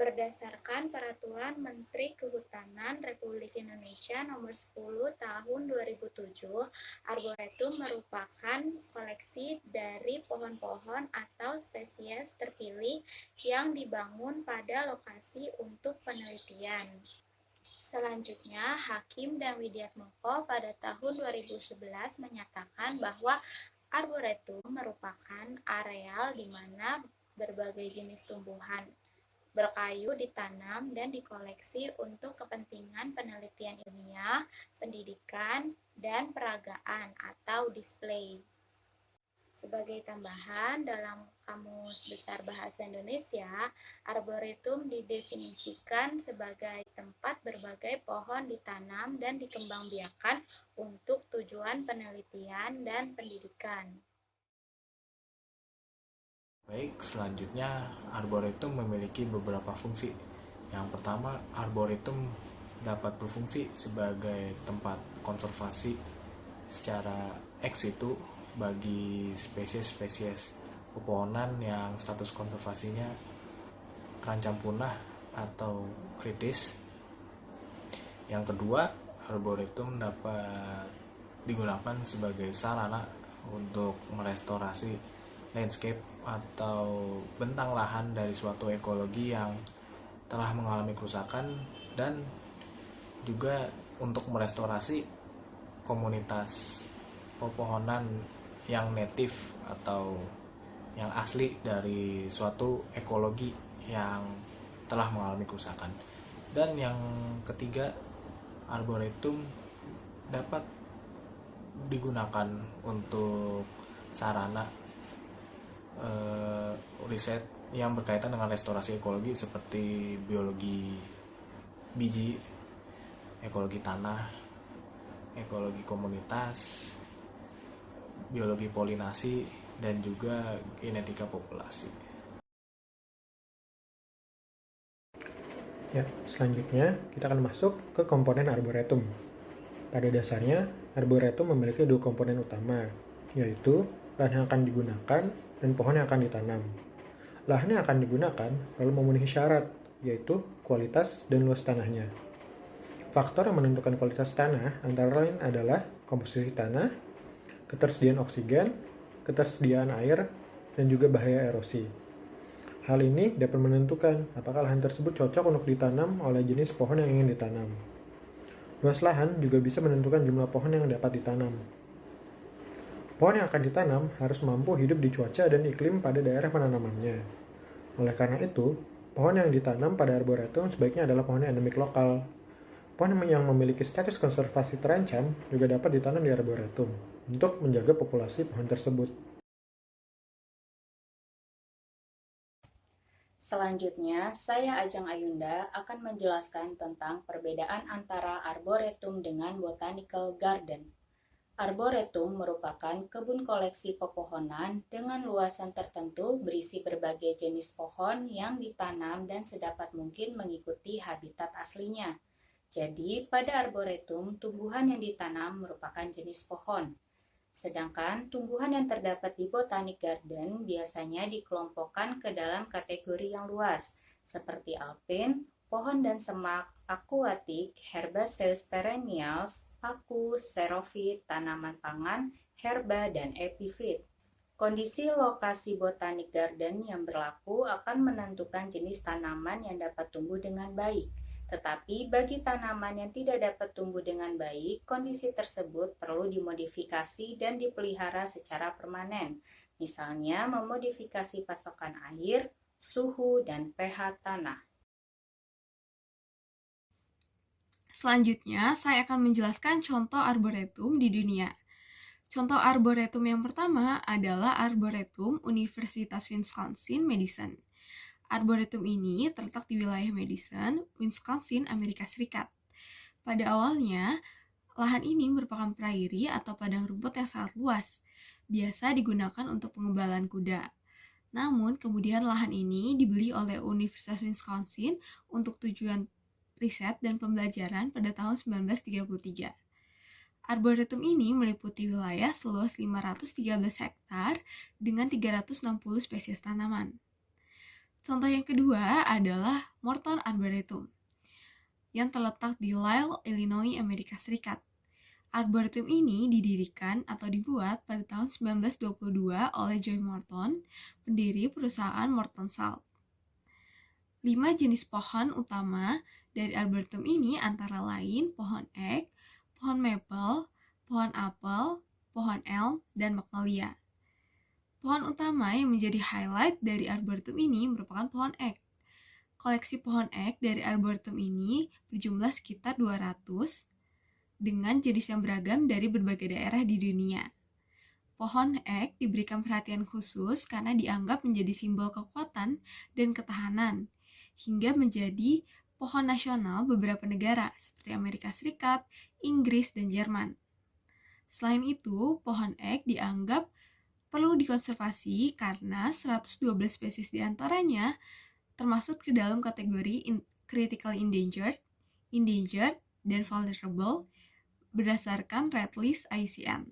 Berdasarkan Peraturan Menteri Kehutanan Republik Indonesia Nomor 10 Tahun 2007, Arboretum merupakan koleksi dari pohon-pohon atau spesies terpilih yang dibangun pada lokasi untuk penelitian. Selanjutnya, Hakim dan Widiatmoko pada tahun 2011 menyatakan bahwa arboretum merupakan areal di mana berbagai jenis tumbuhan berkayu ditanam dan dikoleksi untuk kepentingan penelitian ilmiah, pendidikan, dan peragaan atau display. Sebagai tambahan, dalam Kamus Besar Bahasa Indonesia, arboretum didefinisikan sebagai tempat berbagai pohon ditanam dan dikembangbiakan untuk tujuan penelitian dan pendidikan. Baik, selanjutnya arboretum memiliki beberapa fungsi. Yang pertama, arboretum dapat berfungsi sebagai tempat konservasi secara ex situ bagi spesies-spesies pepohonan yang status konservasinya terancam punah atau kritis. Yang kedua, arboretum dapat digunakan sebagai sarana untuk merestorasi landscape atau bentang lahan dari suatu ekologi yang telah mengalami kerusakan, dan juga untuk merestorasi komunitas pepohonan yang native atau yang asli dari suatu ekologi yang telah mengalami kerusakan. Dan yang ketiga, arboretum dapat digunakan untuk sarana riset yang berkaitan dengan restorasi ekologi seperti biologi biji, ekologi tanah, ekologi komunitas, biologi polinasi, dan juga genetika populasi. Ya, selanjutnya kita akan masuk ke komponen arboretum. Pada dasarnya, arboretum memiliki dua komponen utama, yaitu lahan yang akan digunakan dan pohon yang akan ditanam. Lahan yang akan digunakan perlu memenuhi syarat, yaitu kualitas dan luas tanahnya. Faktor yang menentukan kualitas tanah antara lain adalah komposisi tanah, ketersediaan oksigen, ketersediaan air, dan juga bahaya erosi. Hal ini dapat menentukan apakah lahan tersebut cocok untuk ditanam oleh jenis pohon yang ingin ditanam. Luas lahan juga bisa menentukan jumlah pohon yang dapat ditanam. Pohon yang akan ditanam harus mampu hidup di cuaca dan iklim pada daerah penanamannya. Oleh karena itu, pohon yang ditanam pada arboretum sebaiknya adalah pohon endemik lokal. Pohon yang memiliki status konservasi terancam juga dapat ditanam di arboretum untuk menjaga populasi pohon tersebut. Selanjutnya, saya Ajeng Ayunda akan menjelaskan tentang perbedaan antara arboretum dengan botanical garden. Arboretum merupakan kebun koleksi pepohonan dengan luasan tertentu berisi berbagai jenis pohon yang ditanam dan sedapat mungkin mengikuti habitat aslinya. Jadi, pada arboretum, tumbuhan yang ditanam merupakan jenis pohon. Sedangkan tumbuhan yang terdapat di botanic garden biasanya dikelompokkan ke dalam kategori yang luas, seperti alpin, pohon dan semak, akuatik, herbaceous perennials, paku, xerophyte, tanaman pangan, herba, dan epifit. Kondisi lokasi botanic garden yang berlaku akan menentukan jenis tanaman yang dapat tumbuh dengan baik. Tetapi bagi tanaman yang tidak dapat tumbuh dengan baik, kondisi tersebut perlu dimodifikasi dan dipelihara secara permanen. Misalnya memodifikasi pasokan air, suhu, dan pH tanah. Selanjutnya, saya akan menjelaskan contoh arboretum di dunia. Contoh arboretum yang pertama adalah Arboretum Universitas Wisconsin-Madison. Arboretum ini terletak di wilayah Madison, Wisconsin, Amerika Serikat. Pada awalnya, lahan ini merupakan prairie atau padang rumput yang sangat luas, biasa digunakan untuk pengembalaan kuda. Namun, kemudian lahan ini dibeli oleh Universitas Wisconsin untuk tujuan riset dan pembelajaran pada tahun 1933. Arboretum ini meliputi wilayah seluas 513 hektar dengan 360 spesies tanaman. Contoh yang kedua adalah Morton Arboretum yang terletak di Lisle, Illinois, Amerika Serikat. Arboretum ini didirikan atau dibuat pada tahun 1922 oleh Joy Morton, pendiri perusahaan Morton Salt. 5 jenis pohon utama dari arboretum ini antara lain pohon ek, pohon maple, pohon apel, pohon elm, dan magnolia. Pohon utama yang menjadi highlight dari arboretum ini merupakan pohon ek. Koleksi pohon ek dari arboretum ini berjumlah sekitar 200 dengan jenis yang beragam dari berbagai daerah di dunia. Pohon ek diberikan perhatian khusus karena dianggap menjadi simbol kekuatan dan ketahanan, hingga menjadi pohon nasional beberapa negara seperti Amerika Serikat, Inggris, dan Jerman. Selain itu, pohon ek dianggap perlu dikonservasi karena 112 spesies diantaranya termasuk ke dalam kategori critically endangered, dan vulnerable berdasarkan Red List IUCN.